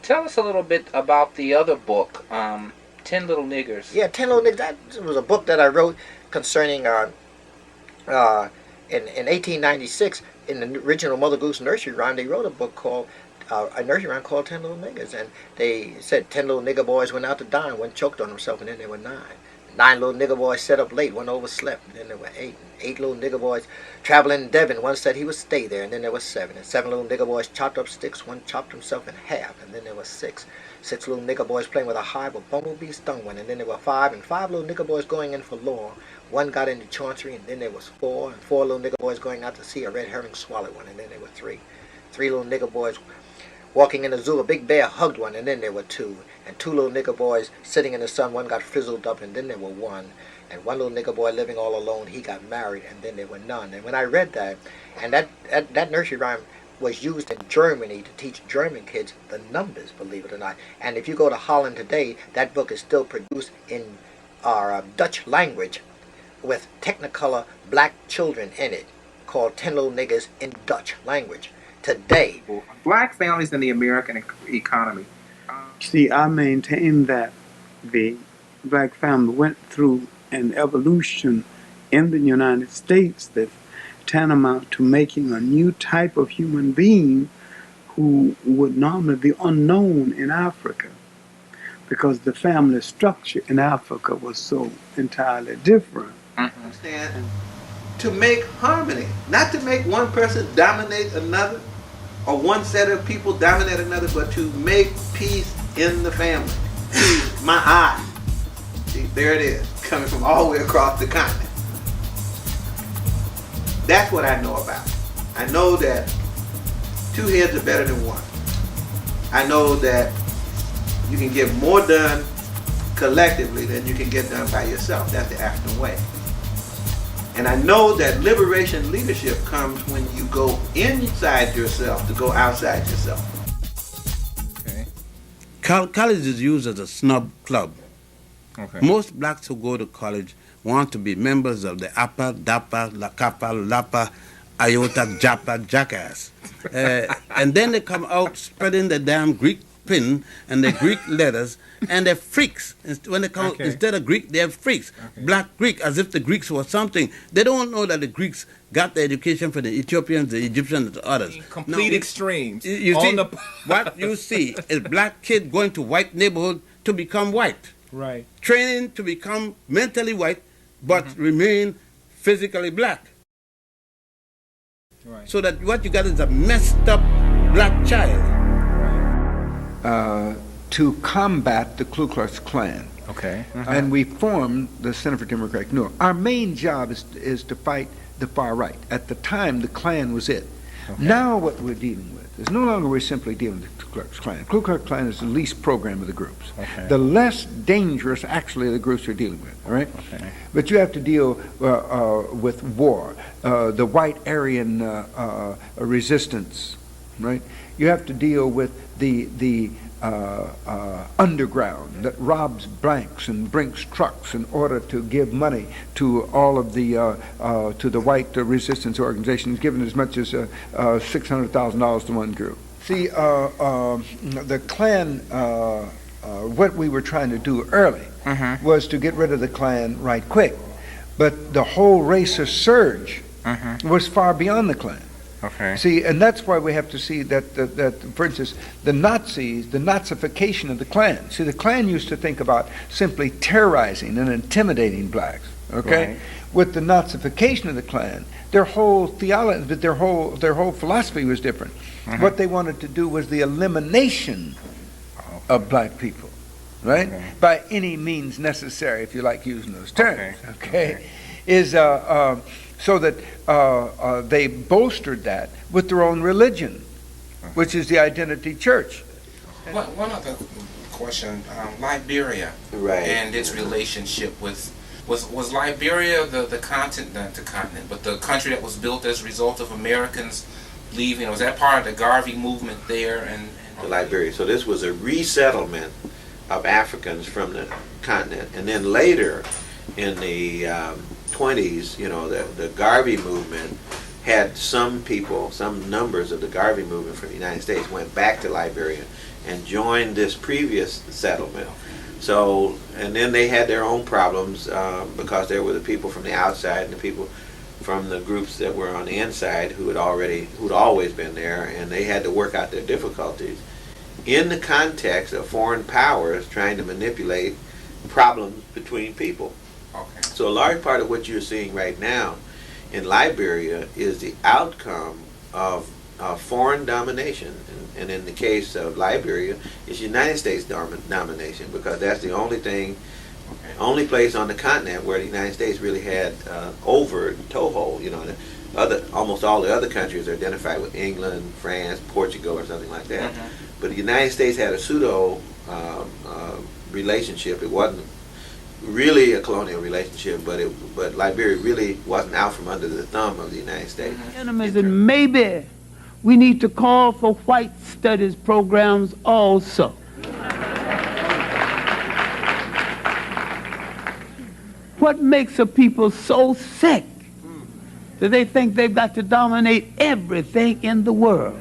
Tell us a little bit about the other book, Ten Little Niggers. Yeah, Ten Little Niggers. That was a book that I wrote concerning uh, in 1896 in the original Mother Goose nursery rhyme. They wrote a book called a nursery rhyme called Ten Little Niggers, and they said 10 little nigger boys went out to dine, one choked on himself, and then there were 9. 9 little nigger boys sat up late, one overslept, and then there were 8. 8 little nigger boys traveling in Devon, one said he would stay there, and then there were 7. And 7 little nigger boys chopped up sticks, one chopped himself in half, and then there were 6. 6 little nigger boys playing with a hive, a bumblebee stung one, and then there were 5. And 5 little nigger boys going in for law, one got into Chauncey, and then there was 4. And 4 little nigger boys going out to sea, a red herring swallowed one, and then there were 3. 3 little nigger boys walking in the zoo, a big bear hugged one, and then there were 2. And 2 little nigger boys sitting in the sun, one got frizzled up, and then there were 1. And 1 little nigger boy living all alone, he got married, and then there were none. And when I read that, and that nursery rhyme was used in Germany to teach German kids the numbers, believe it or not. And if you go to Holland today, that book is still produced in our Dutch language with Technicolor black children in it, called 10 Little Niggers in Dutch language. Today, black families in the American economy. See, I maintain that the black family went through an evolution in the United States that's tantamount to making a new type of human being who would normally be unknown in Africa, because the family structure in Africa was so entirely different. Understand? To make harmony, not to make one person dominate another, or one set of people dominate another, but to make peace in the family. Peace, my eye. See, there it is, coming from all the way across the continent. That's what I know about. I know that 2 heads are better than 1. I know that you can get more done collectively than you can get done by yourself. That's the African way. And I know that liberation leadership comes when you go inside yourself to go outside yourself. Okay. College is used as a snub club. Okay. Most blacks who go to college want to be members of the Appa, Dappa, La Kappa, Lapa, Iota, Japa, Jackass. And then they come out spreading the damn Greek pin and the Greek letters, and they're freaks. When they come, instead of Greek, they're freaks. Black Greek, as if the Greeks were something. They don't know that the Greeks got the education from the Ethiopians, the Egyptians, and the others. Complete extremes. You see, what you see is black kid going to white neighborhood to become white. Right. Training to become mentally white, but remain physically black. Right. So that what you got is a messed up black child. To combat the Ku Klux Klan. Okay. And we formed the Center for Democratic Renewal. Our main job is to fight the far right. At the time, the Klan was it. Okay. Now what we're dealing with is no longer we're simply dealing with the Ku Klux Klan. Ku Klux Klan is the least program of the groups. Okay. The less dangerous, actually, the groups are dealing with. All right. Okay. But you have to deal with war, the white Aryan resistance, right? You have to deal with the underground that robs banks and brings trucks in order to give money to all of the to the white resistance organizations, given as much as $600,000 to one group. See, the Klan, what we were trying to do early was to get rid of the Klan right quick, but the whole racist surge was far beyond the Klan. Okay. See, and that's why we have to see that, for instance, the Nazis, the Nazification of the Klan. See, the Klan used to think about simply terrorizing and intimidating blacks. Okay, Right. With the Nazification of the Klan, their whole theology, their whole philosophy was different. What they wanted to do was the elimination of black people, right? Okay. By any means necessary, if you like using those terms. Okay. Is so that they bolstered that with their own religion, which is the identity church. One other question, Liberia, Right. and its relationship with, was Liberia the continent, not the continent, but the country that was built as a result of Americans leaving? Was that part of the Garvey movement there? And To Liberia. So this was a resettlement of Africans from the continent, and then later in the 20s, you know, the Garvey movement had some people, some numbers of the Garvey movement from the United States went back to Liberia and joined this previous settlement. So, and then they had their own problems because there were the people from the outside and the people from the groups that were on the inside who'd always been there, and they had to work out their difficulties in the context of foreign powers trying to manipulate problems between people. Okay. So a large part of what you're seeing right now in Liberia is the outcome of foreign domination, and in the case of Liberia, it's United States domination, because that's the only thing, only place on the continent where the United States really had overt toehold. You know, almost all the other countries are identified with England, France, Portugal, or something like that. But the United States had a pseudo relationship. It wasn't really a colonial relationship, but Liberia really wasn't out from under the thumb of the United States. Enemies, and maybe we need to call for white studies programs also. What makes a people so sick that they think they've got to dominate everything in the world?